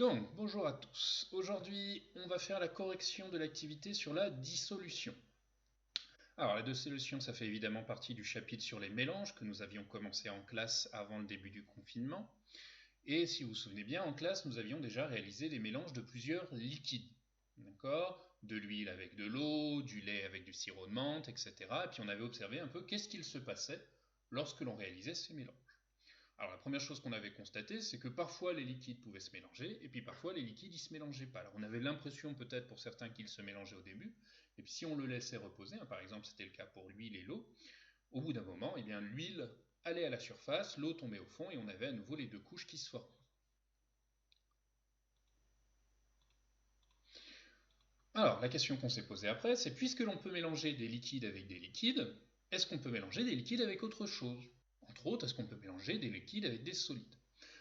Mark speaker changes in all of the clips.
Speaker 1: Donc, bonjour à tous. Aujourd'hui, on va faire la correction de l'activité sur la dissolution. Alors, la dissolution, ça fait évidemment partie du chapitre sur les mélanges que nous avions commencé en classe avant le début du confinement. Et si vous vous souvenez bien, en classe, nous avions déjà réalisé des mélanges de plusieurs liquides. D'accord? De l'huile avec de l'eau, du lait avec du sirop de menthe, etc. Et puis on avait observé un peu qu'est-ce qu'il se passait lorsque l'on réalisait ces mélanges. Alors la première chose qu'on avait constatée, c'est que parfois les liquides pouvaient se mélanger, et puis parfois les liquides ils se mélangeaient pas. Alors on avait l'impression peut-être pour certains qu'ils se mélangeaient au début, et puis si on le laissait reposer, par exemple c'était le cas pour l'huile et l'eau, au bout d'un moment, eh bien l'huile allait à la surface, l'eau tombait au fond, et on avait à nouveau les deux couches qui se formaient. Alors la question qu'on s'est posée après, c'est puisque l'on peut mélanger des liquides avec des liquides, est-ce qu'on peut mélanger des liquides avec autre chose? Entre autres, est-ce qu'on peut mélanger des liquides avec des solides?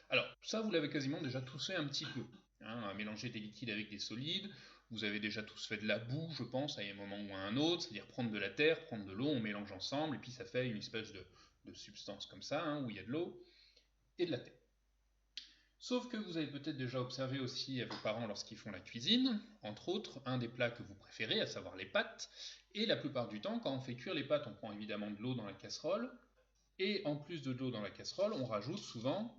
Speaker 1: Alors, ça, vous l'avez quasiment déjà tous fait un petit peu. À mélanger des liquides avec des solides. Vous avez déjà tous fait de la boue, je pense, à un moment ou à un autre. C'est-à-dire prendre de la terre, prendre de l'eau, on mélange ensemble, et puis ça fait une espèce de substance comme ça, où il y a de l'eau et de la terre. Sauf que vous avez peut-être déjà observé aussi à vos parents lorsqu'ils font la cuisine, entre autres, un des plats que vous préférez, à savoir les pâtes. Et la plupart du temps, quand on fait cuire les pâtes, on prend évidemment de l'eau dans la casserole. Et en plus de l'eau dans la casserole, on rajoute souvent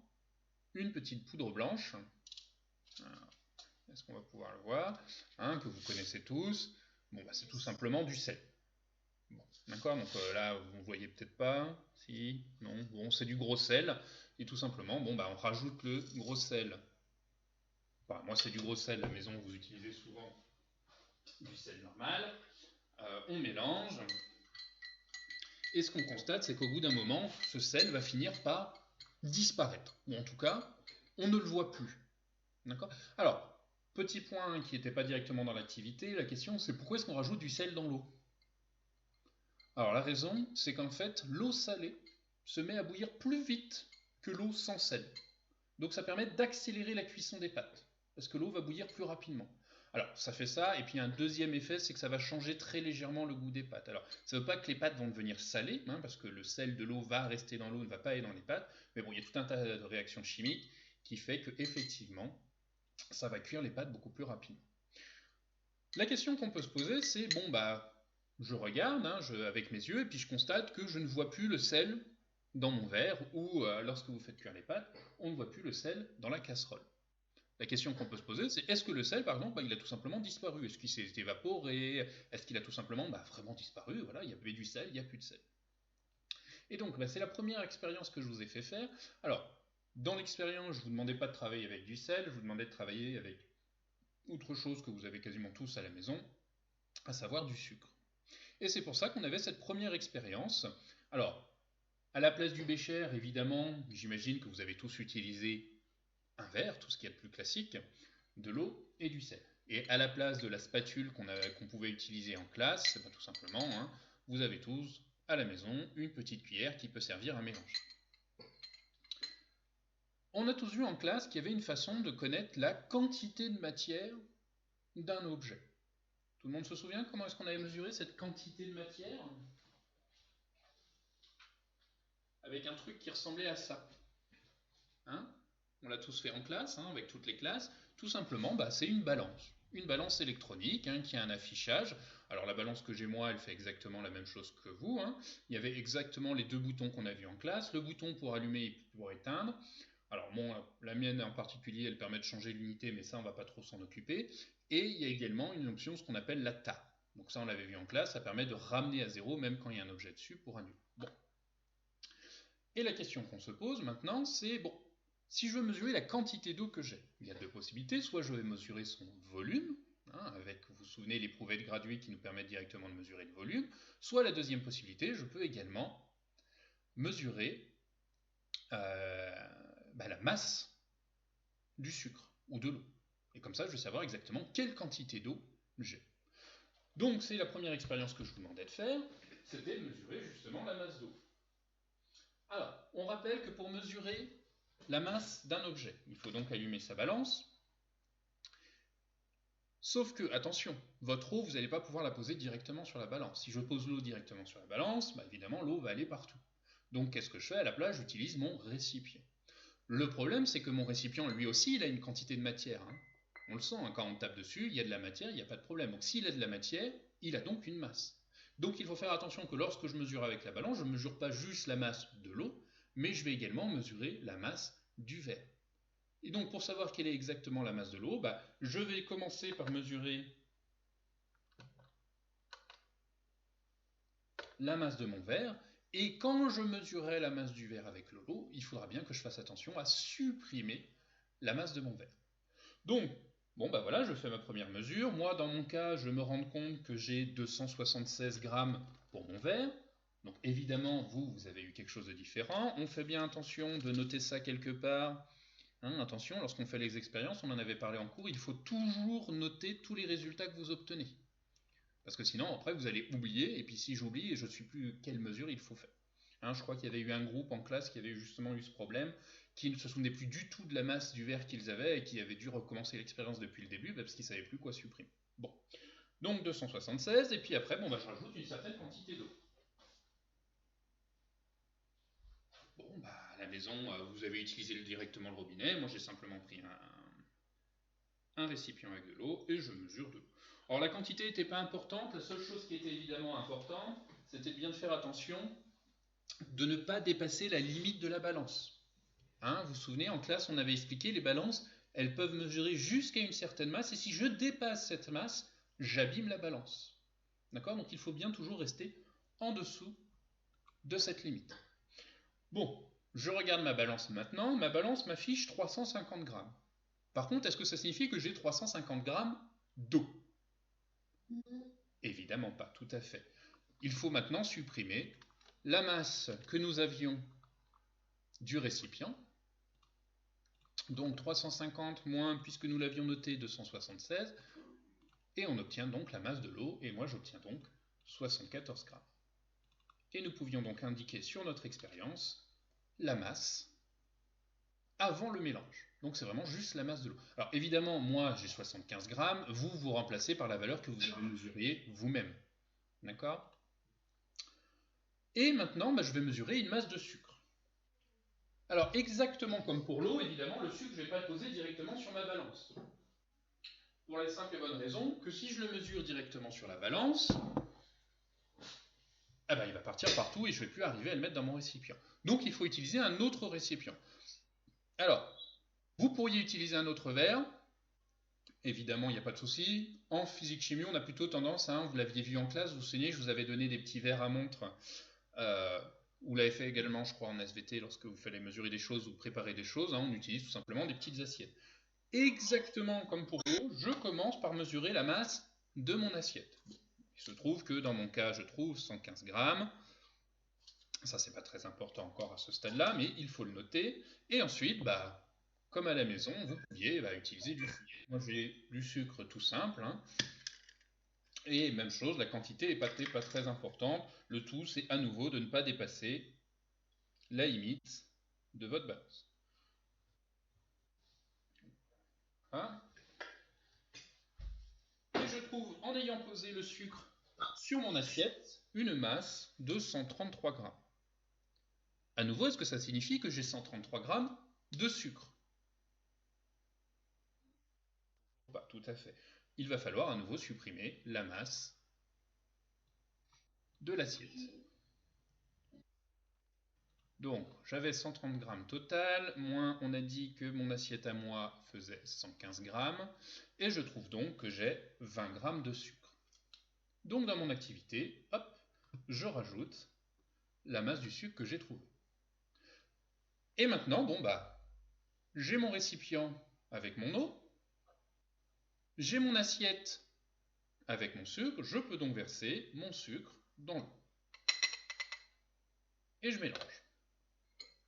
Speaker 1: une petite poudre blanche. Est-ce qu'on va pouvoir le voir, que vous connaissez tous? Bon, bah, c'est tout simplement du sel. Bon, d'accord, donc là, vous ne voyez peut-être pas, si, non, bon, c'est du gros sel, et tout simplement, bon, bah, on rajoute le gros sel. Enfin, moi, c'est du gros sel, la maison, vous utilisez souvent du sel normal. On mélange, et ce qu'on constate, c'est qu'au bout d'un moment, ce sel va finir par disparaître, ou en tout cas, on ne le voit plus. D'accord? Alors, petit point qui n'était pas directement dans l'activité, la question c'est pourquoi est-ce qu'on rajoute du sel dans l'eau? Alors la raison, c'est qu'en fait, l'eau salée se met à bouillir plus vite que l'eau sans sel. Donc ça permet d'accélérer la cuisson des pâtes, parce que l'eau va bouillir plus rapidement. Alors ça fait ça, et puis un deuxième effet, c'est que ça va changer très légèrement le goût des pâtes. Alors ça ne veut pas que les pâtes vont devenir salées, parce que le sel de l'eau va rester dans l'eau, ne va pas aller dans les pâtes, mais bon, il y a tout un tas de réactions chimiques qui fait que effectivement, ça va cuire les pâtes beaucoup plus rapidement. La question qu'on peut se poser, c'est bon, bah, je regarde avec mes yeux et puis je constate que je ne vois plus le sel dans mon verre ou lorsque vous faites cuire les pâtes, on ne voit plus le sel dans la casserole. La question qu'on peut se poser, c'est est-ce que le sel, par exemple, bah, il a tout simplement disparu? Est-ce qu'il s'est évaporé? Est-ce qu'il a tout simplement vraiment disparu? Voilà, il y avait du sel, il n'y a plus de sel. Et donc, bah, c'est la première expérience que je vous ai fait faire. Alors, dans l'expérience, je ne vous demandais pas de travailler avec du sel, je vous demandais de travailler avec autre chose que vous avez quasiment tous à la maison, à savoir du sucre. Et c'est pour ça qu'on avait cette première expérience. Alors, à la place du bécher, évidemment, j'imagine que vous avez tous utilisé un verre, tout ce qu'il y a de plus classique, de l'eau et du sel. Et à la place de la spatule qu'on pouvait utiliser en classe, tout simplement, vous avez tous à la maison une petite cuillère qui peut servir à mélanger. On a tous vu en classe qu'il y avait une façon de connaître la quantité de matière d'un objet. Tout le monde se souvient comment est-ce qu'on avait mesuré cette quantité de matière? Avec un truc qui ressemblait à ça. On l'a tous fait en classe, avec toutes les classes. Tout simplement, c'est une balance. Une balance électronique qui a un affichage. Alors la balance que j'ai moi, elle fait exactement la même chose que vous. Il y avait exactement les deux boutons qu'on a vus en classe. Le bouton pour allumer et pour éteindre. Alors la mienne en particulier, elle permet de changer l'unité, mais ça on va pas trop s'en occuper. Et il y a également une option, ce qu'on appelle la table. Donc ça on l'avait vu en classe, ça permet de ramener à zéro même quand il y a un objet dessus pour annuler. Bon. Et la question qu'on se pose maintenant, c'est bon, si je veux mesurer la quantité d'eau que j'ai, il y a deux possibilités. Soit je vais mesurer son volume, avec, vous vous souvenez, l'éprouvé graduée qui nous permet directement de mesurer le volume. Soit la deuxième possibilité, je peux également mesurer la masse du sucre ou de l'eau. Et comme ça, je vais savoir exactement quelle quantité d'eau j'ai. Donc, c'est la première expérience que je vous demandais de faire, c'était de mesurer justement la masse d'eau. Alors, on rappelle que pour mesurer la masse d'un objet, il faut donc allumer sa balance. Sauf que, attention, votre eau, vous n'allez pas pouvoir la poser directement sur la balance. Si je pose l'eau directement sur la balance, évidemment, l'eau va aller partout. Donc, qu'est-ce que je fais? À la place, j'utilise mon récipient. Le problème, c'est que mon récipient, lui aussi, il a une quantité de matière. Hein. On le sent, hein, quand on tape dessus, il y a de la matière, il n'y a pas de problème. Donc s'il a de la matière, il a donc une masse. Donc il faut faire attention que lorsque je mesure avec la balance, je ne mesure pas juste la masse de l'eau, mais je vais également mesurer la masse du verre. Et donc pour savoir quelle est exactement la masse de l'eau, je vais commencer par mesurer la masse de mon verre, et quand je mesurerai la masse du verre avec l'eau, il faudra bien que je fasse attention à supprimer la masse de mon verre. Donc, bon voilà, je fais ma première mesure. Moi, dans mon cas, je me rends compte que j'ai 276 grammes pour mon verre. Donc évidemment, vous avez eu quelque chose de différent. On fait bien attention de noter ça quelque part. Hein, attention, lorsqu'on fait les expériences, on en avait parlé en cours, il faut toujours noter tous les résultats que vous obtenez. Parce que sinon, après, vous allez oublier, et puis si j'oublie, je ne sais plus quelle mesure il faut faire. Hein, je crois qu'il y avait eu un groupe en classe qui avait justement eu ce problème, qui ne se souvenait plus du tout de la masse du verre qu'ils avaient, et qui avait dû recommencer l'expérience depuis le début, parce qu'ils ne savaient plus quoi supprimer. Bon, donc 276, et puis après, je rajoute une certaine quantité d'eau. Bon, à la maison, vous avez utilisé directement le robinet, moi j'ai simplement pris un récipient avec de l'eau, et je mesure de l'eau. Alors la quantité n'était pas importante, la seule chose qui était évidemment importante, c'était bien de faire attention de ne pas dépasser la limite de la balance. Hein, vous vous souvenez, en classe, on avait expliqué, les balances, elles peuvent mesurer jusqu'à une certaine masse, et si je dépasse cette masse, j'abîme la balance. D'accord? Donc il faut bien toujours rester en dessous de cette limite. Bon, je regarde ma balance maintenant, ma balance m'affiche 350 grammes. Par contre, est-ce que ça signifie que j'ai 350 grammes d'eau? Évidemment pas, tout à fait. Il faut maintenant supprimer la masse que nous avions du récipient. Donc 350 moins, puisque nous l'avions noté, 276. Et on obtient donc la masse de l'eau, et moi j'obtiens donc 74 grammes. Et nous pouvions donc indiquer sur notre expérience la masse avant le mélange. Donc c'est vraiment juste la masse de l'eau. Alors évidemment, moi j'ai 75 grammes, vous remplacez par la valeur que vous avez mesurée vous-même. D'accord? Et maintenant, je vais mesurer une masse de sucre. Alors exactement comme pour l'eau, évidemment, le sucre, je ne vais pas le poser directement sur ma balance. Pour la simple et bonne raison que si je le mesure directement sur la balance, il va partir partout et je ne vais plus arriver à le mettre dans mon récipient. Donc il faut utiliser un autre récipient. Alors, vous pourriez utiliser un autre verre, évidemment il n'y a pas de souci. En physique-chimie, on a plutôt tendance, vous l'aviez vu en classe, vous vous souvenez, je vous avais donné des petits verres à montre, vous l'avez fait également, je crois, en SVT, lorsque vous fallait mesurer des choses ou préparer des choses, on utilise tout simplement des petites assiettes. Exactement comme pour l'eau, je commence par mesurer la masse de mon assiette. Il se trouve que dans mon cas, je trouve 115 grammes. Ça, c'est pas très important encore à ce stade-là, mais il faut le noter. Et ensuite, comme à la maison, vous pouviez utiliser du sucre. Moi, j'ai du sucre tout simple. Et même chose, la quantité n'est pas très importante. Le tout, c'est à nouveau de ne pas dépasser la limite de votre balance. Et je trouve, en ayant posé le sucre sur mon assiette, une masse de 133 grammes. À nouveau, est-ce que ça signifie que j'ai 133 grammes de sucre? Pas tout à fait. Il va falloir à nouveau supprimer la masse de l'assiette. Donc, j'avais 130 grammes total, moins on a dit que mon assiette à moi faisait 115 grammes, et je trouve donc que j'ai 20 grammes de sucre. Donc dans mon activité, hop, je rajoute la masse du sucre que j'ai trouvé. Et maintenant, j'ai mon récipient avec mon eau, j'ai mon assiette avec mon sucre, je peux donc verser mon sucre dans l'eau. Et je mélange.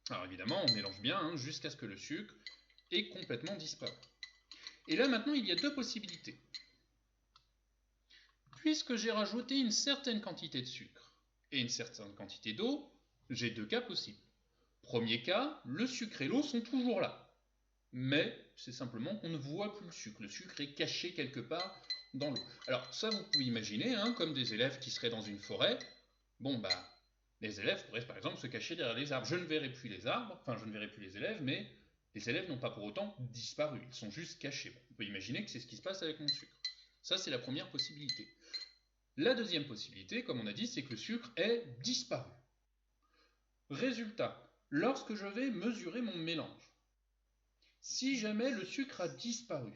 Speaker 1: Alors évidemment, on mélange bien jusqu'à ce que le sucre ait complètement disparu. Et là maintenant, il y a deux possibilités. Puisque j'ai rajouté une certaine quantité de sucre et une certaine quantité d'eau, j'ai deux cas possibles. Premier cas, le sucre et l'eau sont toujours là. Mais c'est simplement qu'on ne voit plus le sucre. Le sucre est caché quelque part dans l'eau. Alors ça, vous pouvez imaginer, comme des élèves qui seraient dans une forêt. Les élèves pourraient par exemple se cacher derrière les arbres. Je ne verrai plus les arbres, enfin je ne verrai plus les élèves, mais Les élèves n'ont pas pour autant disparu, ils sont juste cachés. Bon, on peut imaginer que c'est ce qui se passe avec mon sucre. Ça, c'est la première possibilité. La deuxième possibilité, comme on a dit, c'est que le sucre est disparu. Résultat, lorsque je vais mesurer mon mélange, si jamais le sucre a disparu,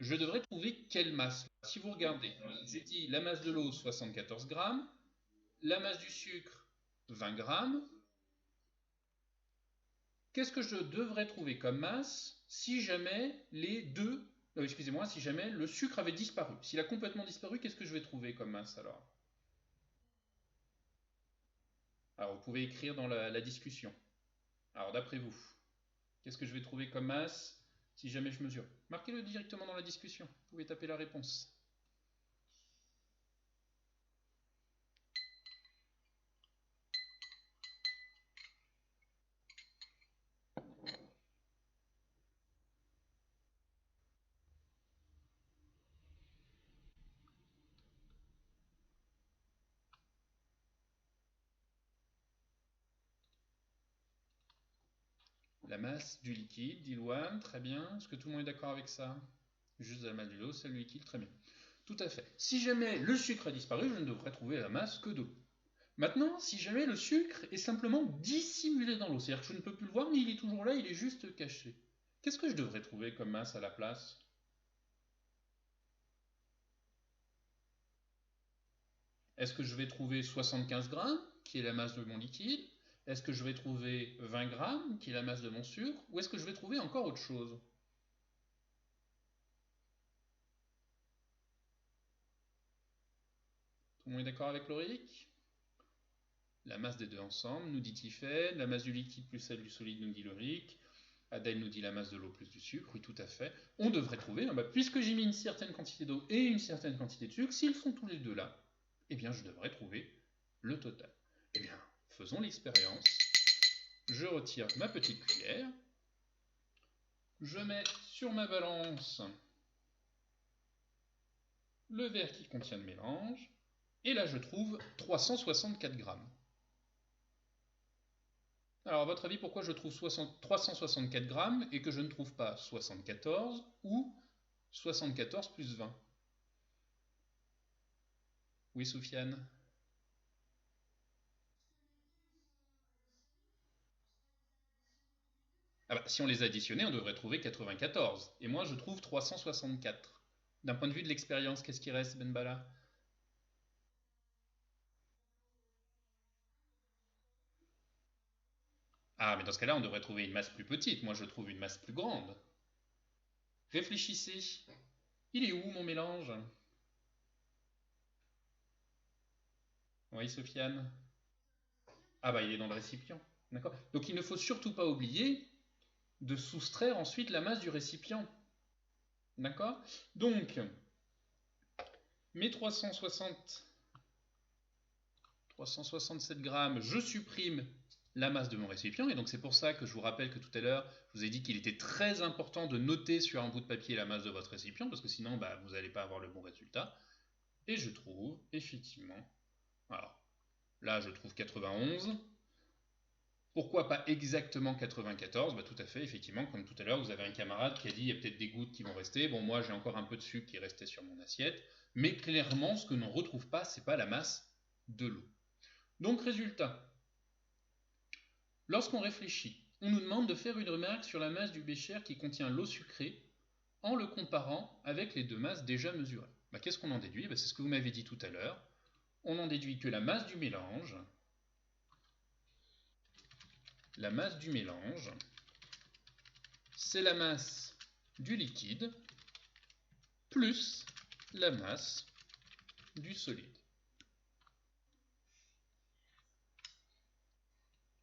Speaker 1: je devrais trouver quelle masse. Si vous regardez, j'ai dit la masse de l'eau 74 grammes, la masse du sucre 20 grammes. Qu'est-ce que je devrais trouver comme masse si jamais les deux... excusez-moi, si jamais le sucre avait disparu. S'il a complètement disparu, qu'est-ce que je vais trouver comme masse alors? Alors, vous pouvez écrire dans la discussion. Alors, d'après vous, qu'est-ce que je vais trouver comme masse si jamais je mesure? Marquez-le directement dans la discussion. Vous pouvez taper la réponse. La masse du liquide, dit Louane, très bien. Est-ce que tout le monde est d'accord avec ça? Juste la masse de l'eau, c'est le liquide, très bien. Tout à fait. Si jamais le sucre a disparu, je ne devrais trouver la masse que de l'eau. Maintenant, si jamais le sucre est simplement dissimulé dans l'eau, c'est-à-dire que je ne peux plus le voir, mais il est toujours là, il est juste caché. Qu'est-ce que je devrais trouver comme masse à la place? Est-ce que je vais trouver 75 grammes, qui est la masse de mon liquide? Est-ce que je vais trouver 20 grammes, qui est la masse de mon sucre? Ou est-ce que je vais trouver encore autre chose? Tout le monde est d'accord avec Lauric? La masse des deux ensemble, nous dit Tiffaine. La masse du liquide plus celle du solide, nous dit Lauric. Adèle nous dit la masse de l'eau plus du sucre. Oui, tout à fait. On devrait trouver, puisque j'ai mis une certaine quantité d'eau et une certaine quantité de sucre, s'ils sont tous les deux là, eh bien, je devrais trouver le total. Eh bien, faisons l'expérience. Je retire ma petite cuillère. Je mets sur ma balance le verre qui contient le mélange. Et là, je trouve 364 grammes. Alors, à votre avis, pourquoi je trouve 364 grammes et que je ne trouve pas 74 ou 74 plus 20? Oui, Soufiane? Ah bah, si on les additionnait, on devrait trouver 94. Et moi, je trouve 364. D'un point de vue de l'expérience, qu'est-ce qui reste, Ben Bala? Ah, mais dans ce cas-là, on devrait trouver une masse plus petite. Moi, je trouve une masse plus grande. Réfléchissez. Il est où mon mélange? Oui, Sofiane? Ah bah, il est dans le récipient. D'accord? Donc, il ne faut surtout pas oublier de soustraire ensuite la masse du récipient. D'accord? Donc, mes 367 grammes, je supprime la masse de mon récipient, et donc c'est pour ça que je vous rappelle que tout à l'heure, je vous ai dit qu'il était très important de noter sur un bout de papier la masse de votre récipient, parce que sinon, vous n'allez pas avoir le bon résultat. Et je trouve, effectivement, alors là, je trouve 91. Pourquoi pas exactement 94? Tout à fait, effectivement, comme tout à l'heure, vous avez un camarade qui a dit il y a peut-être des gouttes qui vont rester. Bon, moi, j'ai encore un peu de sucre qui est resté sur mon assiette, mais clairement, ce que l'on ne retrouve pas, c'est pas la masse de l'eau. Donc, résultat, lorsqu'on réfléchit, on nous demande de faire une remarque sur la masse du bécher qui contient l'eau sucrée en le comparant avec les deux masses déjà mesurées. Qu'est-ce qu'on en déduit? C'est ce que vous m'avez dit tout à l'heure. On en déduit que la masse du mélange, c'est la masse du liquide plus la masse du solide.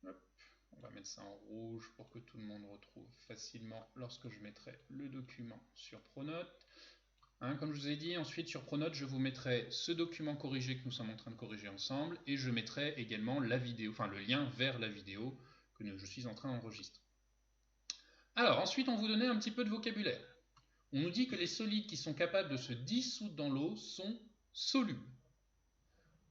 Speaker 1: Hop, on va mettre ça en rouge pour que tout le monde retrouve facilement lorsque je mettrai le document sur Pronote. Comme je vous ai dit, ensuite sur Pronote, je vous mettrai ce document corrigé que nous sommes en train de corriger ensemble, et je mettrai également la vidéo, le lien vers la vidéo que je suis en train d'enregistrer. Alors, ensuite, on vous donnait un petit peu de vocabulaire. On nous dit que les solides qui sont capables de se dissoudre dans l'eau sont solubles.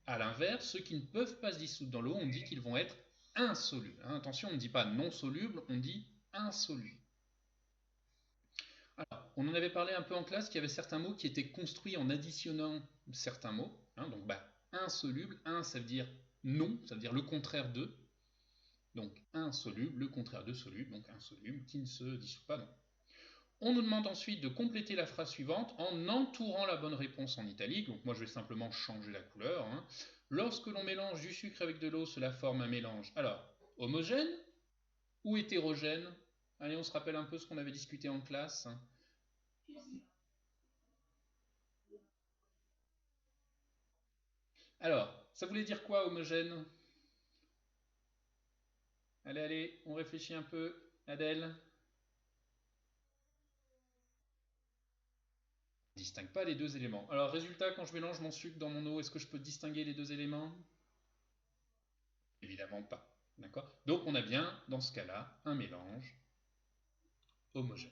Speaker 1: A l'inverse, ceux qui ne peuvent pas se dissoudre dans l'eau, on dit qu'ils vont être insolubles. Attention, on ne dit pas non solubles, on dit insolubles. on en avait parlé un peu en classe qu'il y avait certains mots qui étaient construits en additionnant certains mots. Hein, donc, insoluble, ça veut dire non, ça veut dire le contraire de. Donc, insoluble, le contraire de soluble, donc insoluble, qui ne se dissout pas, non. On nous demande ensuite de compléter la phrase suivante en entourant la bonne réponse en italique. Donc, moi, je vais simplement changer la couleur. Hein. Lorsque l'on mélange du sucre avec de l'eau, cela forme un mélange. Alors, homogène ou hétérogène? Allez, on se rappelle un peu ce qu'on avait discuté en classe. Alors, ça voulait dire quoi, homogène? Allez, allez, on réfléchit un peu. Adèle? On ne distingue pas les deux éléments. Alors, résultat, quand je mélange mon sucre dans mon eau, est-ce que je peux distinguer les deux éléments? Évidemment pas. D'accord? Donc, on a bien, dans ce cas-là, un mélange homogène.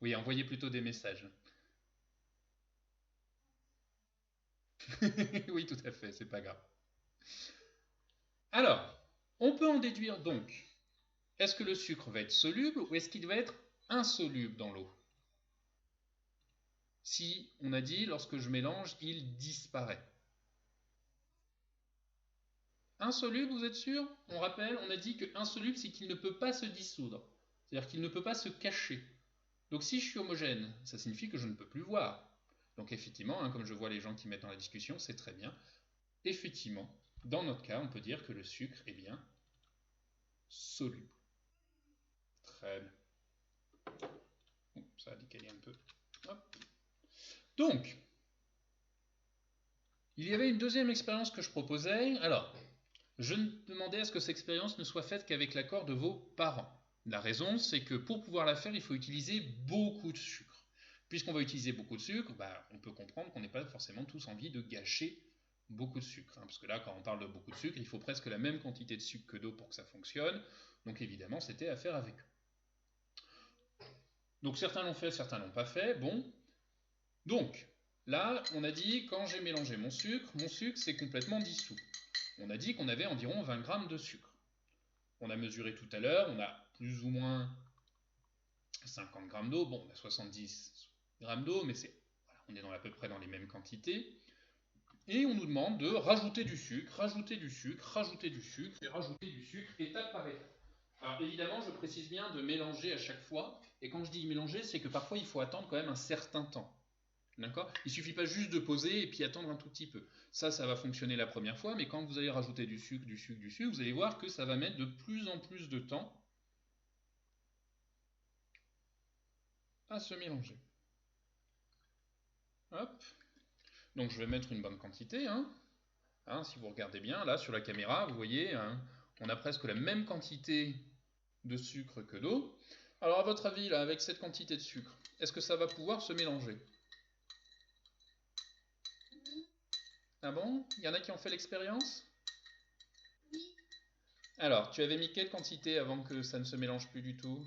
Speaker 1: Oui, envoyez plutôt des messages. Oui, tout à fait, c'est pas grave. Alors, on peut en déduire donc, est-ce que le sucre va être soluble ou est-ce qu'il va être insoluble dans l'eau? Si on a dit, lorsque je mélange, il disparaît. Insoluble, vous êtes sûr? On rappelle, on a dit que insoluble, c'est qu'il ne peut pas se dissoudre. C'est-à-dire qu'il ne peut pas se cacher. Donc si je suis homogène, ça signifie que je ne peux plus voir. Donc effectivement, hein, comme je vois les gens qui mettent dans la discussion, c'est très bien. Effectivement, dans notre cas, on peut dire que le sucre est bien soluble. Très bien. Ça a décalé un peu. Hop. Donc, il y avait une deuxième expérience que je proposais. Alors, je demandais à ce que cette expérience ne soit faite qu'avec l'accord de vos parents. La raison, c'est que pour pouvoir la faire, il faut utiliser beaucoup de sucre. Puisqu'on va utiliser beaucoup de sucre, on peut comprendre qu'on n'ait pas forcément tous envie de gâcher beaucoup de sucre. Hein, parce que là, quand on parle de beaucoup de sucre, il faut presque la même quantité de sucre que d'eau pour que ça fonctionne. Donc évidemment, c'était à faire avec eux. Donc certains l'ont fait, certains l'ont pas fait. Bon. Donc, là, on a dit, quand j'ai mélangé mon sucre c'est complètement dissous. On a dit qu'on avait environ 20 grammes de sucre. On a mesuré tout à l'heure, on a plus ou moins 50 grammes d'eau. Bon, on a 70 grammes d'eau, mais voilà, on est à peu près dans les mêmes quantités. Et on nous demande de rajouter du sucre, rajouter du sucre, rajouter du sucre, et rajouter du sucre, étape par étape. Alors évidemment, je précise bien de mélanger à chaque fois. Et quand je dis mélanger, c'est que parfois il faut attendre quand même un certain temps. D'accord? Il ne suffit pas juste de poser et puis attendre un tout petit peu. Ça va fonctionner la première fois, mais quand vous allez rajouter du sucre, du sucre, du sucre, vous allez voir que ça va mettre de plus en plus de temps à se mélanger. Hop. Donc je vais mettre une bonne quantité. Si vous regardez bien, là sur la caméra, vous voyez, on a presque la même quantité de sucre que d'eau. Alors à votre avis, là, avec cette quantité de sucre, est-ce que ça va pouvoir se mélanger? Ah bon? Il y en a qui ont fait l'expérience? Alors, tu avais mis quelle quantité avant que ça ne se mélange plus du tout?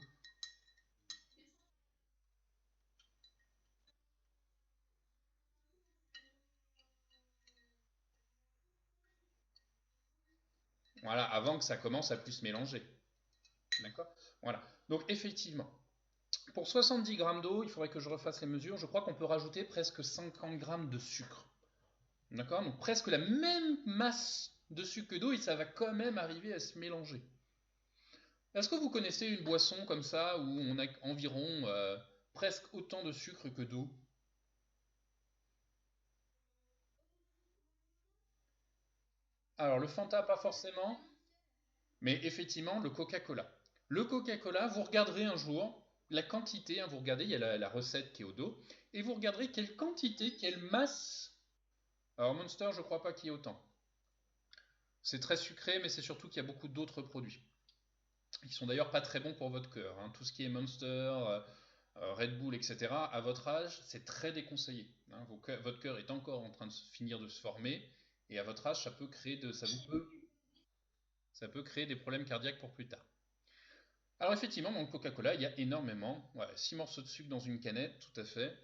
Speaker 1: Voilà, avant que ça commence à plus se mélanger. D'accord? Voilà. Donc effectivement, pour 70 grammes d'eau, il faudrait que je refasse les mesures. Je crois qu'on peut rajouter presque 50 grammes de sucre. D'accord? Donc presque la même masse de sucre que d'eau et ça va quand même arriver à se mélanger. Est-ce que vous connaissez une boisson comme ça où on a environ presque autant de sucre que d'eau? Alors le Fanta, pas forcément, mais effectivement le Coca-Cola. Le Coca-Cola, vous regarderez un jour la quantité, vous regardez, il y a la recette qui est au dos, et vous regarderez quelle quantité, quelle masse. Alors Monster, je ne crois pas qu'il y ait autant. C'est très sucré, mais c'est surtout qu'il y a beaucoup d'autres produits. Ils sont d'ailleurs pas très bons pour votre cœur. Tout ce qui est Monster, Red Bull, etc., à votre âge, c'est très déconseillé. Votre cœur est encore en train de finir de se former, et à votre âge, ça peut créer des problèmes cardiaques pour plus tard. Alors effectivement, dans le Coca-Cola, il y a énormément, 6 morceaux de sucre dans une canette, tout à fait.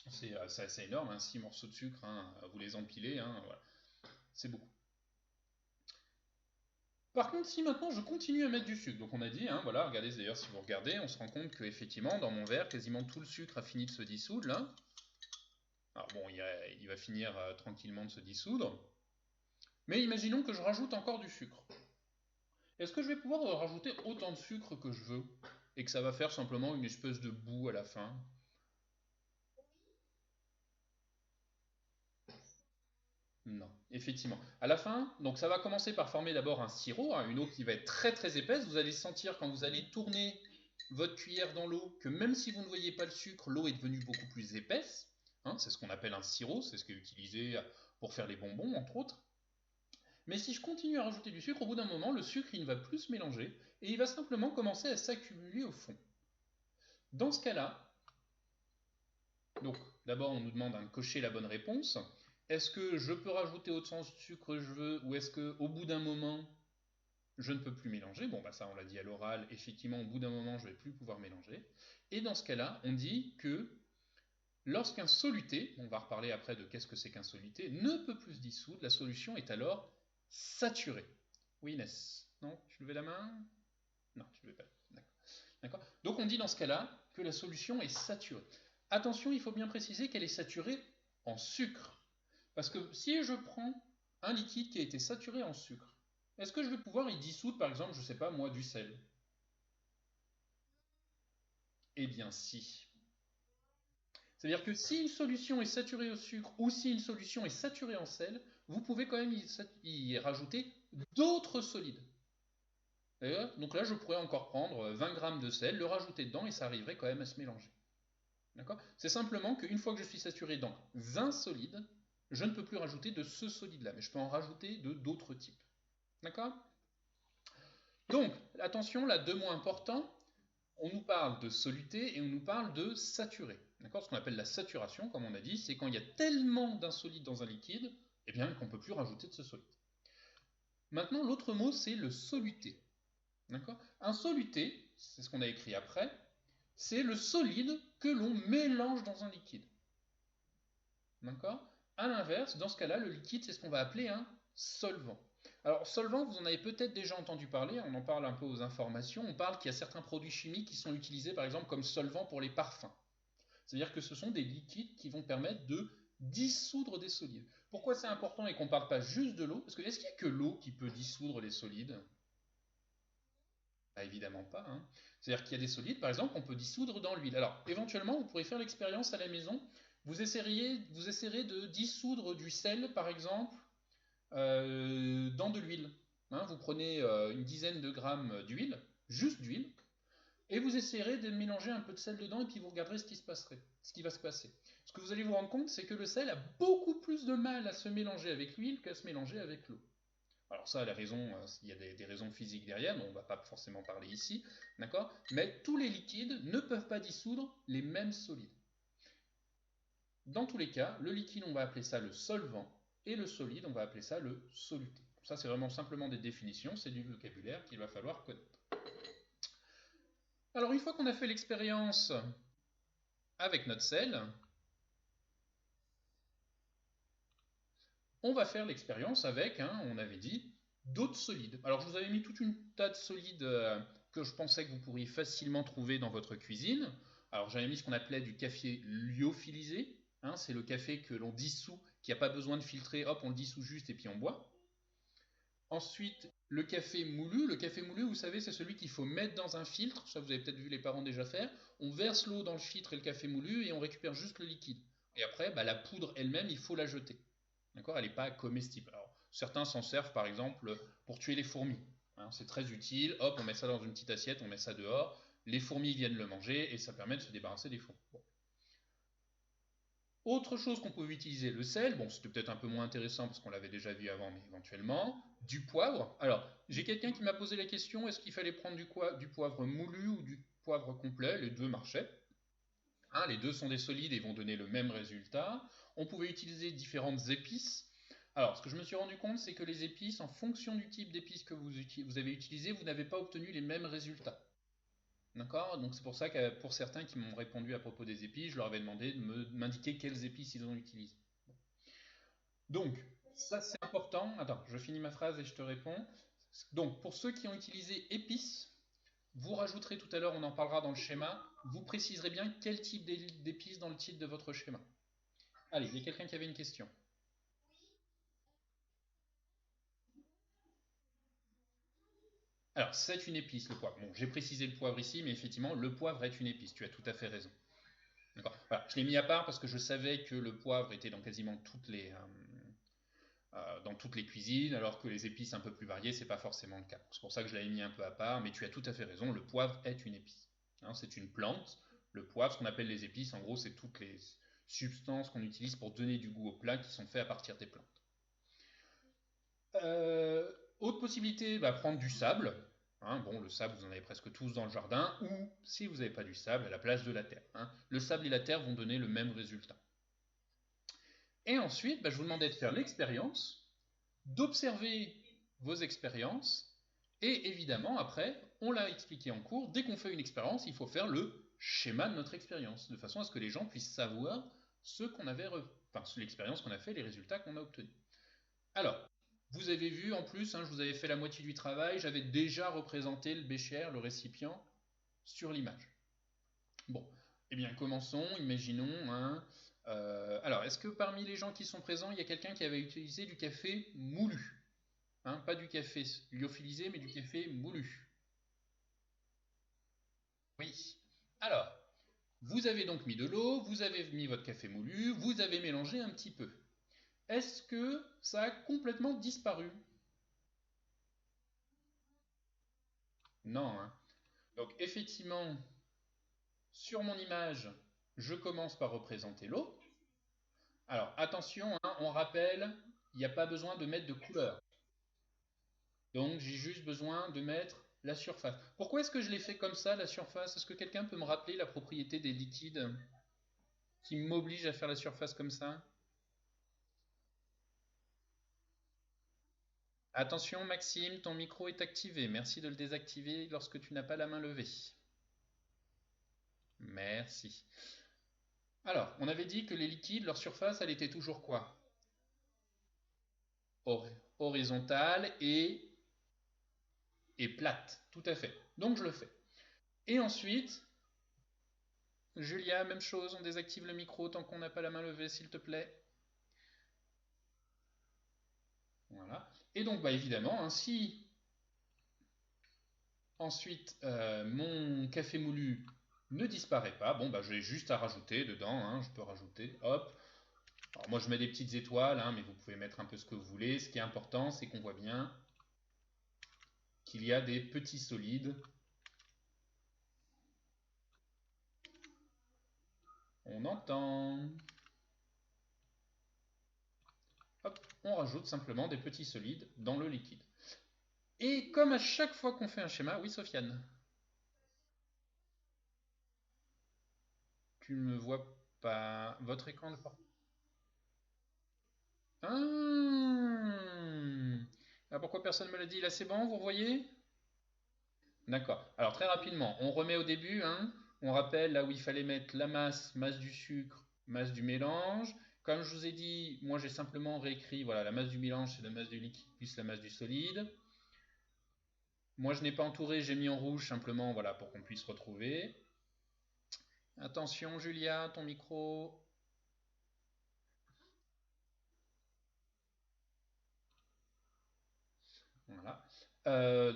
Speaker 1: C'est assez énorme, 6 morceaux de sucre, vous les empilez, voilà. C'est beaucoup. Par contre, si maintenant je continue à mettre du sucre, donc on a dit, hein, voilà, regardez d'ailleurs si vous regardez, on se rend compte que effectivement dans mon verre, quasiment tout le sucre a fini de se dissoudre là. Alors bon, il va finir tranquillement de se dissoudre. Mais imaginons que je rajoute encore du sucre. Est-ce que je vais pouvoir rajouter autant de sucre que je veux et que ça va faire simplement une espèce de boue à la fin? Non, effectivement. À la fin, donc ça va commencer par former d'abord un sirop, hein, une eau qui va être très très épaisse. Vous allez sentir quand vous allez tourner votre cuillère dans l'eau que même si vous ne voyez pas le sucre, l'eau est devenue beaucoup plus épaisse. Hein, c'est ce qu'on appelle un sirop, c'est ce qui est utilisé pour faire les bonbons entre autres. Mais si je continue à rajouter du sucre, au bout d'un moment, le sucre il ne va plus se mélanger et il va simplement commencer à s'accumuler au fond. Dans ce cas-là, donc d'abord on nous demande de cocher la bonne réponse. Est-ce que je peux rajouter autant de sucre que je veux ou est-ce qu'au bout d'un moment je ne peux plus mélanger? Bon bah ça on l'a dit à l'oral, effectivement au bout d'un moment je ne vais plus pouvoir mélanger. Et dans ce cas-là, on dit que lorsqu'un soluté, on va reparler après de qu'est-ce que c'est qu'un soluté, ne peut plus se dissoudre, la solution est alors saturée. Oui Inès? Non? Tu levais la main? Non, tu ne levais pas. D'accord. Donc on dit dans ce cas-là que la solution est saturée. Attention, il faut bien préciser qu'elle est saturée en sucre. Parce que si je prends un liquide qui a été saturé en sucre, est-ce que je vais pouvoir y dissoudre, par exemple, je ne sais pas moi, du sel? Eh bien si. C'est-à-dire que si une solution est saturée au sucre ou si une solution est saturée en sel, vous pouvez quand même y rajouter d'autres solides. Donc là, je pourrais encore prendre 20 grammes de sel, le rajouter dedans et ça arriverait quand même à se mélanger. D'accord? C'est simplement qu'une fois que je suis saturé dans un solide, je ne peux plus rajouter de ce solide-là, mais je peux en rajouter de d'autres types. D'accord? Donc, attention, là, deux mots importants. On nous parle de soluté et on nous parle de saturé. D'accord? Ce qu'on appelle la saturation, comme on a dit, c'est quand il y a tellement d'un solide dans un liquide, eh bien, qu'on ne peut plus rajouter de ce solide. Maintenant, l'autre mot, c'est le soluté. D'accord? Un soluté, c'est ce qu'on a écrit après, c'est le solide que l'on mélange dans un liquide. D'accord? À l'inverse, dans ce cas-là, le liquide, c'est ce qu'on va appeler un solvant. Alors, solvant, vous en avez peut-être déjà entendu parler, on en parle un peu aux informations, on parle qu'il y a certains produits chimiques qui sont utilisés par exemple comme solvant pour les parfums. C'est-à-dire que ce sont des liquides qui vont permettre de dissoudre des solides. Pourquoi c'est important et qu'on ne parle pas juste de l'eau? Parce que est-ce qu'il n'y a que l'eau qui peut dissoudre les solides? Bah, évidemment pas, hein. C'est-à-dire qu'il y a des solides, par exemple, qu'on peut dissoudre dans l'huile. Alors, éventuellement, vous pourrez faire l'expérience à la maison. Vous essayerez de dissoudre du sel, par exemple, dans de l'huile. Hein, vous prenez une dizaine de grammes d'huile, juste d'huile, et vous essayerez de mélanger un peu de sel dedans, et puis vous regarderez ce qui se passerait, ce qui va se passer. Ce que vous allez vous rendre compte, c'est que le sel a beaucoup plus de mal à se mélanger avec l'huile qu'à se mélanger avec l'eau. Alors ça, la raison, il y a des raisons physiques derrière, mais on ne va pas forcément parler ici, d'accord? Mais tous les liquides ne peuvent pas dissoudre les mêmes solides. Dans tous les cas, le liquide, on va appeler ça le solvant, et le solide, on va appeler ça le soluté. Ça, c'est vraiment simplement des définitions, c'est du vocabulaire qu'il va falloir connaître. Alors, une fois qu'on a fait l'expérience avec notre sel, on va faire l'expérience avec, hein, on avait dit, d'autres solides. Alors, je vous avais mis toute une tas de solides que je pensais que vous pourriez facilement trouver dans votre cuisine. Alors, j'avais mis ce qu'on appelait du café lyophilisé. Hein, c'est le café que l'on dissout, qui n'a pas besoin de filtrer, hop, on le dissout juste et puis on boit. Ensuite, le café moulu. Le café moulu, vous savez, c'est celui qu'il faut mettre dans un filtre. Ça, vous avez peut-être vu les parents déjà faire. On verse l'eau dans le filtre et le café moulu et on récupère juste le liquide. Et après, bah, la poudre elle-même, il faut la jeter. D'accord? Elle n'est pas comestible. Alors, certains s'en servent par exemple pour tuer les fourmis. Hein, c'est très utile. Hop, on met ça dans une petite assiette, on met ça dehors. Les fourmis viennent le manger et ça permet de se débarrasser des fourmis. Bon. Autre chose qu'on pouvait utiliser, le sel. Bon, c'était peut-être un peu moins intéressant parce qu'on l'avait déjà vu avant, mais éventuellement. Du poivre. Alors, j'ai quelqu'un qui m'a posé la question, est-ce qu'il fallait prendre du poivre moulu ou du poivre complet? Les deux marchaient. Hein, les deux sont des solides et vont donner le même résultat. On pouvait utiliser différentes épices. Alors, ce que je me suis rendu compte, c'est que les épices, en fonction du type d'épices que vous avez utilisé, vous n'avez pas obtenu les mêmes résultats. D'accord? Donc c'est pour ça que pour certains qui m'ont répondu à propos des épices, je leur avais demandé de m'indiquer quelles épices ils ont utilisées. Donc, ça c'est important. Attends, je finis ma phrase et je te réponds. Donc, pour ceux qui ont utilisé épices, vous rajouterez tout à l'heure, on en parlera dans le schéma, vous préciserez bien quel type d'épices dans le titre de votre schéma. Allez, il y a quelqu'un qui avait une question. Alors, c'est une épice, le poivre. Bon, j'ai précisé le poivre ici, mais effectivement, le poivre est une épice. Tu as tout à fait raison. D'accord. Voilà, je l'ai mis à part parce que je savais que le poivre était dans quasiment dans toutes les cuisines, alors que les épices un peu plus variées, c'est pas forcément le cas. C'est pour ça que je l'avais mis un peu à part, mais tu as tout à fait raison, le poivre est une épice. Hein, c'est une plante. Le poivre, ce qu'on appelle les épices, en gros, c'est toutes les substances qu'on utilise pour donner du goût au plat qui sont faits à partir des plantes. Euh, Autre possibilité, bah, prendre du sable. Hein, bon, le sable, vous en avez presque tous dans le jardin, ou si vous n'avez pas du sable, à la place de la terre. Hein. Le sable et la terre vont donner le même résultat. Et ensuite, bah, je vous demandais de faire l'expérience, d'observer vos expériences, et évidemment, après, on l'a expliqué en cours, dès qu'on fait une expérience, il faut faire le schéma de notre expérience, de façon à ce que les gens puissent savoir ce qu'on avait, enfin, l'expérience qu'on a fait, les résultats qu'on a obtenus. Alors, vous avez vu en plus, hein, je vous avais fait la moitié du travail, j'avais déjà représenté le bécher, le récipient, sur l'image. Bon, eh bien commençons, imaginons un... alors, est-ce que parmi les gens qui sont présents, il y a quelqu'un qui avait utilisé du café moulu? Hein, pas du café lyophilisé, mais du café moulu. Oui. Alors, vous avez donc mis de l'eau, vous avez mis votre café moulu, vous avez mélangé un petit peu. Est-ce que ça a complètement disparu? Non, hein. Donc effectivement, sur mon image, je commence par représenter l'eau. Alors attention, hein, on rappelle, il n'y a pas besoin de mettre de couleur. Donc j'ai juste besoin de mettre la surface. Pourquoi est-ce que je l'ai fait comme ça, la surface? Est-ce que quelqu'un peut me rappeler la propriété des liquides qui m'oblige à faire la surface comme ça? Attention Maxime, ton micro est activé. Merci de le désactiver lorsque tu n'as pas la main levée. Merci. Alors, on avait dit que les liquides, leur surface, elle était toujours quoi? Horizontale et plate. Tout à fait. Donc je le fais. Et ensuite, Julia, même chose, on désactive le micro tant qu'on n'a pas la main levée, s'il te plaît. Voilà. Et donc, bah, évidemment, hein, si ensuite mon café moulu ne disparaît pas, bon, bah, j'ai juste à rajouter dedans, hein, je peux rajouter, hop. Alors, moi, je mets des petites étoiles, hein, mais vous pouvez mettre un peu ce que vous voulez. Ce qui est important, c'est qu'on voit bien qu'il y a des petits solides. On entend. Hop, on rajoute simplement des petits solides dans le liquide. Et comme à chaque fois qu'on fait un schéma, oui Sofiane, tu ne me vois pas votre écran de porte. Ah, pourquoi personne ne me l'a dit? Là c'est bon, vous voyez? D'accord. Alors très rapidement, on remet au début, hein. On rappelle là où il fallait mettre la masse, masse du sucre, masse du mélange. Comme je vous ai dit, moi j'ai simplement réécrit, voilà, la masse du mélange c'est la masse du liquide plus la masse du solide. Moi je n'ai pas entouré, j'ai mis en rouge simplement, voilà, pour qu'on puisse retrouver. Attention Julia, ton micro. Voilà.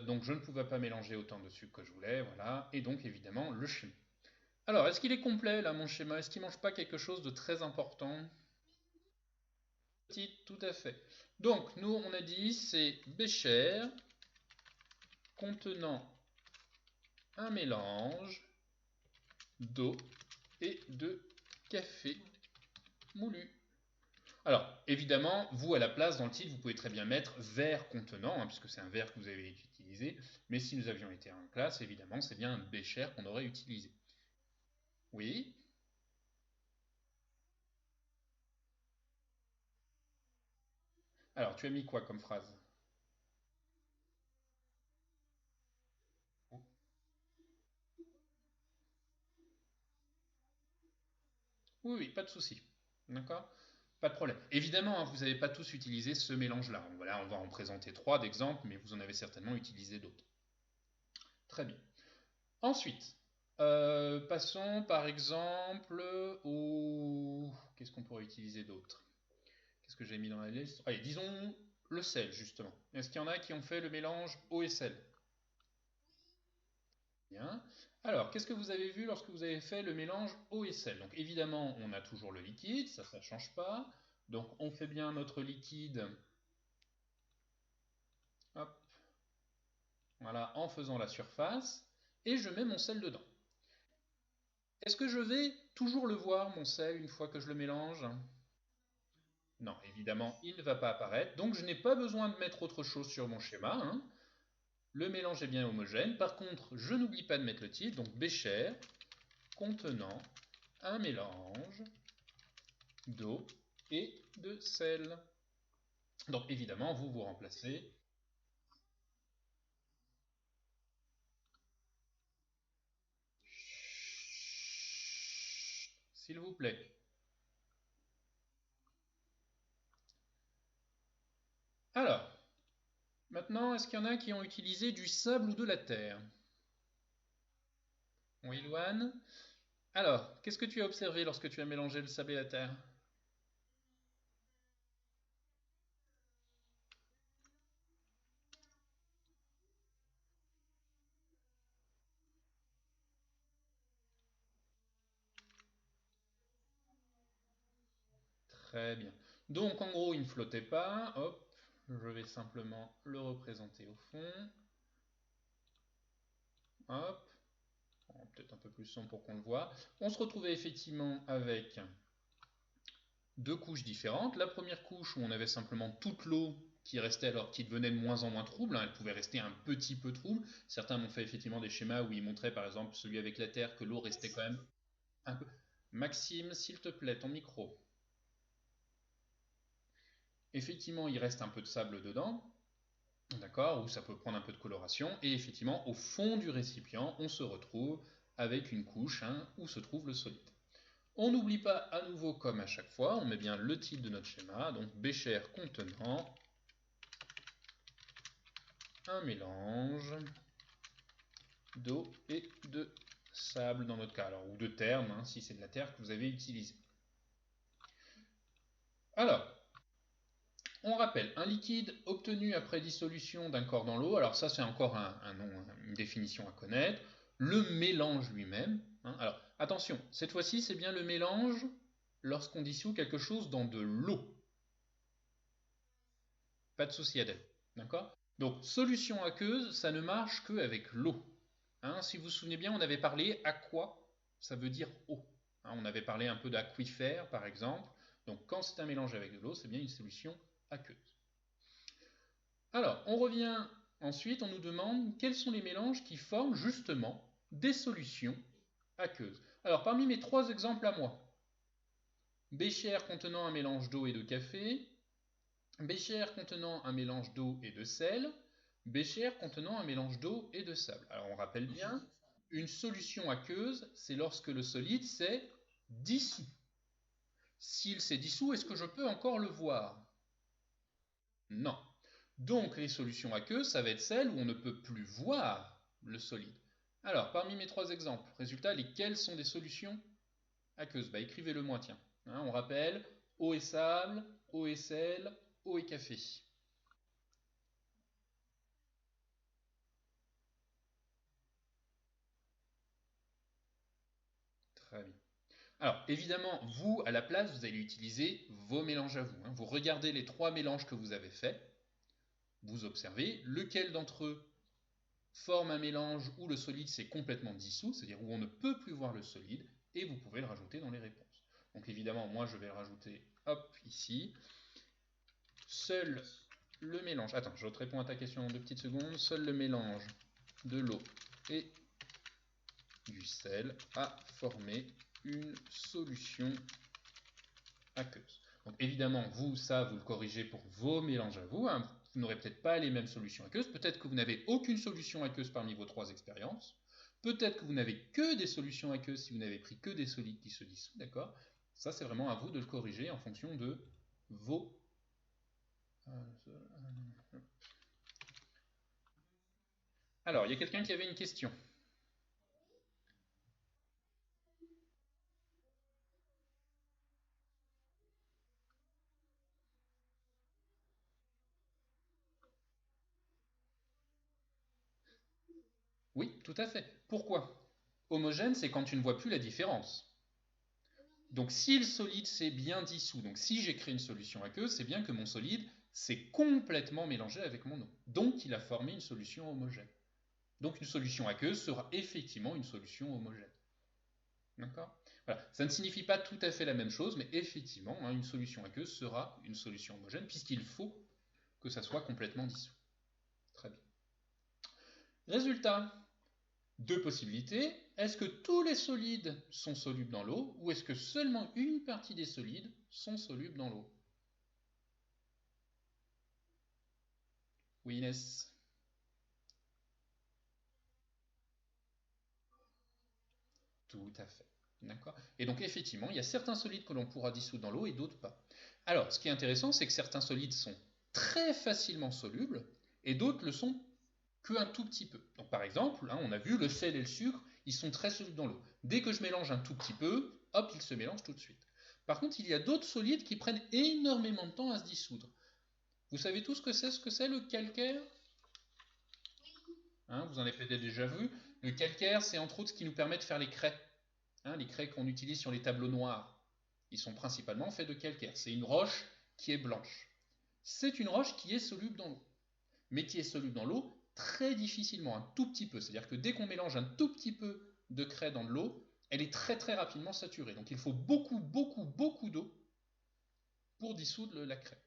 Speaker 1: Donc je ne pouvais pas mélanger autant de sucre que je voulais, voilà. Et donc évidemment le schéma. Alors, est-ce qu'il est complet là mon schéma? Est-ce qu'il ne mange pas quelque chose de très important? Petit, tout à fait. Donc nous on a dit c'est bécher contenant un mélange d'eau et de café moulu. Alors, évidemment, vous, à la place, dans le titre, vous pouvez très bien mettre verre contenant, hein, puisque c'est un verre que vous avez utilisé. Mais si nous avions été en classe, évidemment, c'est bien un bécher qu'on aurait utilisé. Oui? Alors, tu as mis quoi comme phrase? Oui, oui, pas de souci. D'accord? Pas de problème. Évidemment, hein, vous n'avez pas tous utilisé ce mélange-là. Voilà, on va en présenter 3 d'exemples, mais vous en avez certainement utilisé d'autres. Très bien. Ensuite, passons par exemple au... Qu'est-ce qu'on pourrait utiliser d'autre? Qu'est-ce que j'ai mis dans la liste? Allez, disons le sel, justement. Est-ce qu'il y en a qui ont fait le mélange eau et sel? Bien. Alors, qu'est-ce que vous avez vu lorsque vous avez fait le mélange eau et sel? Donc, évidemment, on a toujours le liquide, ça ne change pas. Donc, on fait bien notre liquide, hop, voilà, en faisant la surface, et je mets mon sel dedans. Est-ce que je vais toujours le voir, mon sel, une fois que je le mélange? Non, évidemment, il ne va pas apparaître, donc je n'ai pas besoin de mettre autre chose sur mon schéma, hein. Le mélange est bien homogène. Par contre, je n'oublie pas de mettre le titre, donc bécher contenant un mélange d'eau et de sel. Donc évidemment, vous remplacez. S'il vous plaît. Alors, maintenant, est-ce qu'il y en a qui ont utilisé du sable ou de la terre? Oui, Loane. Alors, qu'est-ce que tu as observé lorsque tu as mélangé le sable et la terre? Très bien. Donc, en gros, il ne flottait pas. Hop, je vais simplement le représenter au fond. Hop, peut-être un peu plus sombre pour qu'on le voit. On se retrouvait effectivement avec deux couches différentes. La première couche où on avait simplement toute l'eau qui restait, alors qui devenait de moins en moins trouble, hein, elle pouvait rester un petit peu trouble. Certains m'ont fait effectivement des schémas où ils montraient par exemple celui avec la terre que l'eau restait quand même un peu. Maxime, s'il te plaît, ton micro. Effectivement, il reste un peu de sable dedans, d'accord, ou ça peut prendre un peu de coloration, et effectivement, au fond du récipient, on se retrouve avec une couche, hein, où se trouve le solide. On n'oublie pas à nouveau, comme à chaque fois, on met bien le titre de notre schéma, donc bécher contenant un mélange d'eau et de sable dans notre cas, alors, ou de terre, hein, si c'est de la terre que vous avez utilisée. Alors, on rappelle, un liquide obtenu après dissolution d'un corps dans l'eau, alors ça c'est encore un nom, une définition à connaître, le mélange lui-même, hein. Alors attention, cette fois-ci c'est bien le mélange lorsqu'on dissout quelque chose dans de l'eau, pas de souci Adèle, d'accord? Donc solution aqueuse, ça ne marche qu'avec l'eau, hein. Si vous vous souvenez bien, on avait parlé aqua, ça veut dire eau, hein. On avait parlé un peu d'aquifère par exemple, donc quand c'est un mélange avec de l'eau, c'est bien une solution aqueuse. Alors, on revient ensuite, on nous demande quels sont les mélanges qui forment justement des solutions aqueuses. Alors, parmi mes 3 exemples à moi, bécher contenant un mélange d'eau et de café, bécher contenant un mélange d'eau et de sel, bécher contenant un mélange d'eau et de sable. Alors, on rappelle bien, une solution aqueuse, c'est lorsque le solide s'est dissous. S'il s'est dissous, est-ce que je peux encore le voir? Non. Donc les solutions aqueuses, ça va être celles où on ne peut plus voir le solide. Alors, parmi mes 3 exemples, résultat, lesquelles sont des solutions aqueuses? Bah, écrivez-le moi, tiens. Hein, on rappelle, eau et sable, eau et sel, eau et café. Très bien. Alors, évidemment, vous, à la place, vous allez utiliser vos mélanges à vous, hein. Vous regardez les 3 mélanges que vous avez faits, vous observez lequel d'entre eux forme un mélange où le solide s'est complètement dissous, c'est-à-dire où on ne peut plus voir le solide, et vous pouvez le rajouter dans les réponses. Donc évidemment, moi je vais le rajouter, hop, ici. Seul le mélange, attends, je te réponds à ta question en 2 petites secondes, seul le mélange de l'eau et du sel a formé une solution aqueuse. Donc évidemment, vous, ça, vous le corrigez pour vos mélanges à vous, hein. Vous n'aurez peut-être pas les mêmes solutions aqueuses. Peut-être que vous n'avez aucune solution aqueuse parmi vos 3 expériences. Peut-être que vous n'avez que des solutions aqueuses si vous n'avez pris que des solides qui se dissouent, d'accord? Ça, c'est vraiment à vous de le corriger en fonction de Vos. Alors, il y a quelqu'un qui avait une question. Oui, tout à fait. Pourquoi? Homogène, c'est quand tu ne vois plus la différence. Donc si le solide s'est bien dissous, donc si j'ai créé une solution aqueuse, c'est bien que mon solide s'est complètement mélangé avec mon eau. Donc il a formé une solution homogène. Donc une solution aqueuse sera effectivement une solution homogène. D'accord? Voilà. Ça ne signifie pas tout à fait la même chose, mais effectivement, hein, une solution aqueuse sera une solution homogène, puisqu'il faut que ça soit complètement dissous. Très bien. Résultat, deux possibilités. Est-ce que tous les solides sont solubles dans l'eau, ou est-ce que seulement une partie des solides sont solubles dans l'eau? Oui, Inès. Tout à fait. D'accord? Et donc, effectivement, il y a certains solides que l'on pourra dissoudre dans l'eau et d'autres pas. Alors, ce qui est intéressant, c'est que certains solides sont très facilement solubles et d'autres le sont qu'un tout petit peu. Donc, par exemple, hein, on a vu le sel et le sucre, ils sont très solubles dans l'eau. Dès que je mélange un tout petit peu, hop, ils se mélangent tout de suite. Par contre, il y a d'autres solides qui prennent énormément de temps à se dissoudre. Vous savez tous ce que c'est le calcaire? Hein, vous en avez peut-être déjà vu. Le calcaire, c'est entre autres ce qui nous permet de faire les craies. Hein, les craies qu'on utilise sur les tableaux noirs, ils sont principalement faits de calcaire. C'est une roche qui est blanche. C'est une roche qui est soluble dans l'eau, mais qui est soluble dans l'eau très difficilement, un tout petit peu. C'est-à-dire que dès qu'on mélange un tout petit peu de craie dans de l'eau, elle est très très rapidement saturée. Donc il faut beaucoup beaucoup beaucoup d'eau pour dissoudre la craie,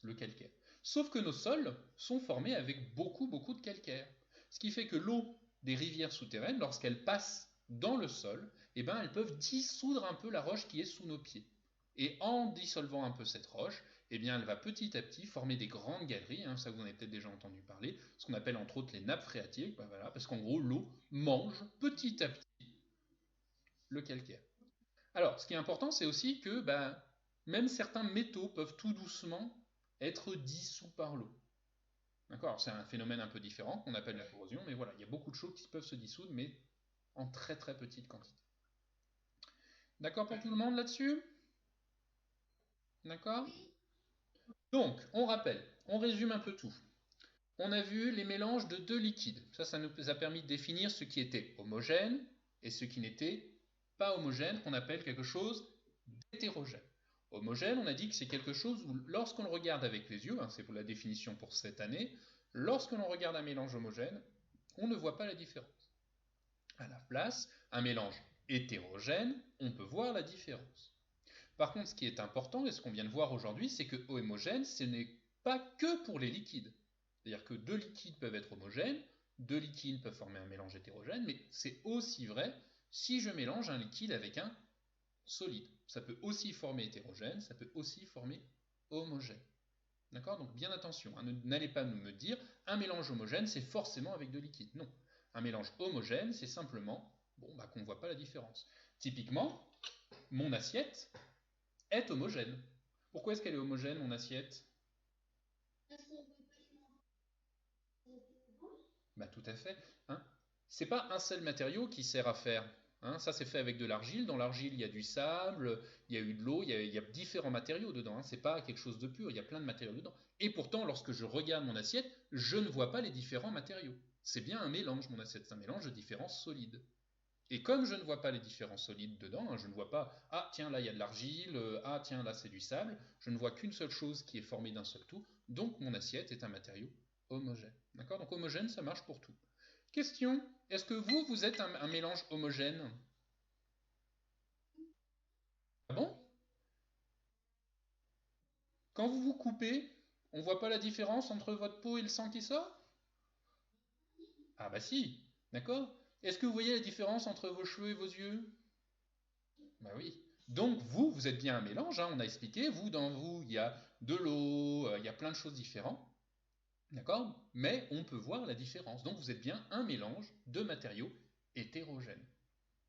Speaker 1: le calcaire. Sauf que nos sols sont formés avec beaucoup beaucoup de calcaire. Ce qui fait que l'eau des rivières souterraines, lorsqu'elle passe dans le sol, eh ben, elles peuvent dissoudre un peu la roche qui est sous nos pieds. Et en dissolvant un peu cette roche, eh bien, elle va petit à petit former des grandes galeries, hein, ça vous en avez peut-être déjà entendu parler, ce qu'on appelle entre autres les nappes phréatiques, ben voilà, parce qu'en gros, l'eau mange petit à petit le calcaire. Alors, ce qui est important, c'est aussi que ben, même certains métaux peuvent tout doucement être dissous par l'eau. D'accord? C'est un phénomène un peu différent qu'on appelle la corrosion, mais voilà, il y a beaucoup de choses qui peuvent se dissoudre, mais en très très petite quantité. D'accord pour tout le monde là-dessus? D'accord? Donc, on rappelle, on résume un peu tout. On a vu les mélanges de deux liquides. Ça nous a permis de définir ce qui était homogène et ce qui n'était pas homogène, qu'on appelle quelque chose d'hétérogène. Homogène, on a dit que c'est quelque chose où, lorsqu'on le regarde avec les yeux, hein, c'est pour la définition pour cette année, lorsque l'on regarde un mélange homogène, on ne voit pas la différence. À la place, un mélange hétérogène, on peut voir la différence. Par contre, ce qui est important, et ce qu'on vient de voir aujourd'hui, c'est que homogène, ce n'est pas que pour les liquides. C'est-à-dire que deux liquides peuvent être homogènes, deux liquides peuvent former un mélange hétérogène, mais c'est aussi vrai si je mélange un liquide avec un solide. Ça peut aussi former hétérogène, ça peut aussi former homogène. D'accord? Donc bien attention, hein, n'allez pas me dire un mélange homogène, c'est forcément avec deux liquides. Non. Un mélange homogène, c'est simplement bon, bah, qu'on ne voit pas la différence. Typiquement, mon assiette est homogène. Pourquoi est-ce qu'elle est homogène, mon assiette? Bah, tout à fait. Hein. C'est pas un seul matériau qui sert à faire. Hein. Ça, c'est fait avec de l'argile. Dans l'argile, il y a du sable, il y a eu de l'eau, il y a différents matériaux dedans. Hein. C'est pas quelque chose de pur, il y a plein de matériaux dedans. Et pourtant, lorsque je regarde mon assiette, je ne vois pas les différents matériaux. C'est bien un mélange, mon assiette. C'est un mélange de différents solides. Et comme je ne vois pas les différents solides dedans, hein, je ne vois pas, ah tiens là il y a de l'argile, ah tiens là c'est du sable, je ne vois qu'une seule chose qui est formée d'un seul tout, donc mon assiette est un matériau homogène. D'accord? Donc homogène ça marche pour tout. Question, est-ce que vous êtes un mélange homogène? Ah bon? Quand vous vous coupez, on voit pas la différence entre votre peau et le sang qui sort? Ah bah si, d'accord? Est-ce que vous voyez la différence entre vos cheveux et vos yeux? Bah oui. Donc vous êtes bien un mélange, hein, on a expliqué, dans vous, il y a de l'eau, il y a plein de choses différentes, d'accord? Mais on peut voir la différence. Donc vous êtes bien un mélange de matériaux hétérogènes,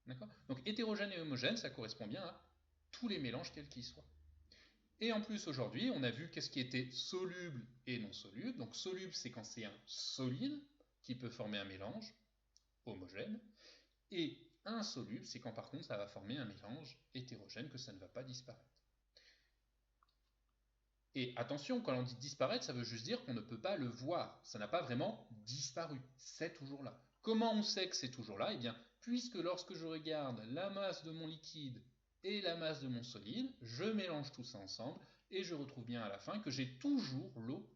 Speaker 1: d'accord? Donc hétérogène et homogène, ça correspond bien à tous les mélanges quels qu'ils soient. Et en plus, aujourd'hui, on a vu qu'est-ce qui était soluble et non soluble. Donc soluble, c'est quand c'est un solide qui peut former un mélange homogène. Et insoluble, c'est quand par contre ça va former un mélange hétérogène que ça ne va pas disparaître. Et attention, quand on dit disparaître, ça veut juste dire qu'on ne peut pas le voir. Ça n'a pas vraiment disparu. C'est toujours là. Comment on sait que c'est toujours là? Eh bien, puisque lorsque je regarde la masse de mon liquide et la masse de mon solide, je mélange tout ça ensemble et je retrouve bien à la fin que j'ai toujours l'eau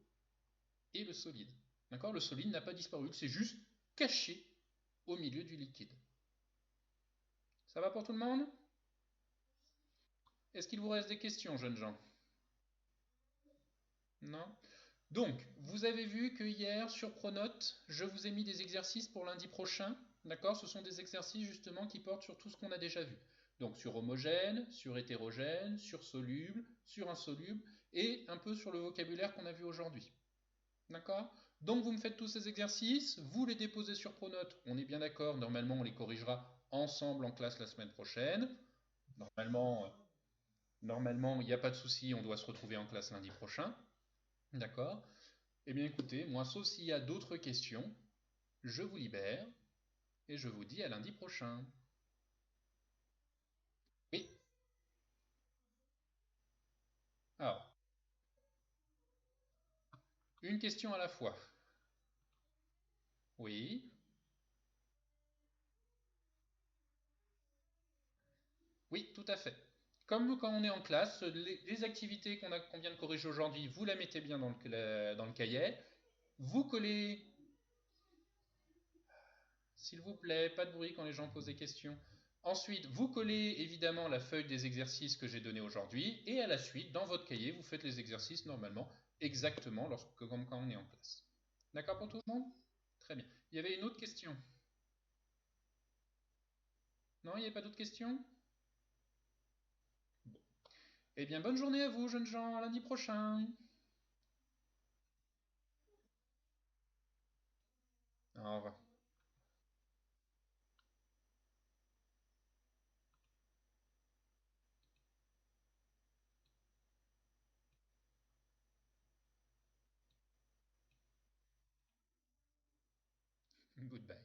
Speaker 1: et le solide. D'accord? Le solide n'a pas disparu, c'est juste caché au milieu du liquide. Ça va pour tout le monde? Est-ce qu'il vous reste des questions, jeunes gens? Non? Donc, vous avez vu que hier, sur Pronote, je vous ai mis des exercices pour lundi prochain. D'accord? Ce sont des exercices justement qui portent sur tout ce qu'on a déjà vu. Donc, sur homogène, sur hétérogène, sur soluble, sur insoluble, et un peu sur le vocabulaire qu'on a vu aujourd'hui. D'accord? Donc, vous me faites tous ces exercices, vous les déposez sur Pronote. On est bien d'accord, normalement, on les corrigera ensemble en classe la semaine prochaine. Normalement, il n'y a pas de souci, on doit se retrouver en classe lundi prochain. D'accord? Eh bien écoutez, moi, sauf s'il y a d'autres questions, je vous libère et je vous dis à lundi prochain. Oui, alors, une question à la fois. Oui, oui, tout à fait. Comme quand on est en classe, les activités qu'on vient de corriger aujourd'hui, vous la mettez bien dans le cahier. Vous collez, s'il vous plaît, pas de bruit quand les gens posent des questions. Ensuite, vous collez évidemment la feuille des exercices que j'ai donnés aujourd'hui et à la suite, dans votre cahier, vous faites les exercices normalement exactement comme quand on est en classe. D'accord pour tout le monde? Très bien. Il y avait une autre question. Non, il n'y avait pas d'autres questions? Bon. Eh bien, bonne journée à vous, jeunes gens, à lundi prochain. Au revoir. Goodbye.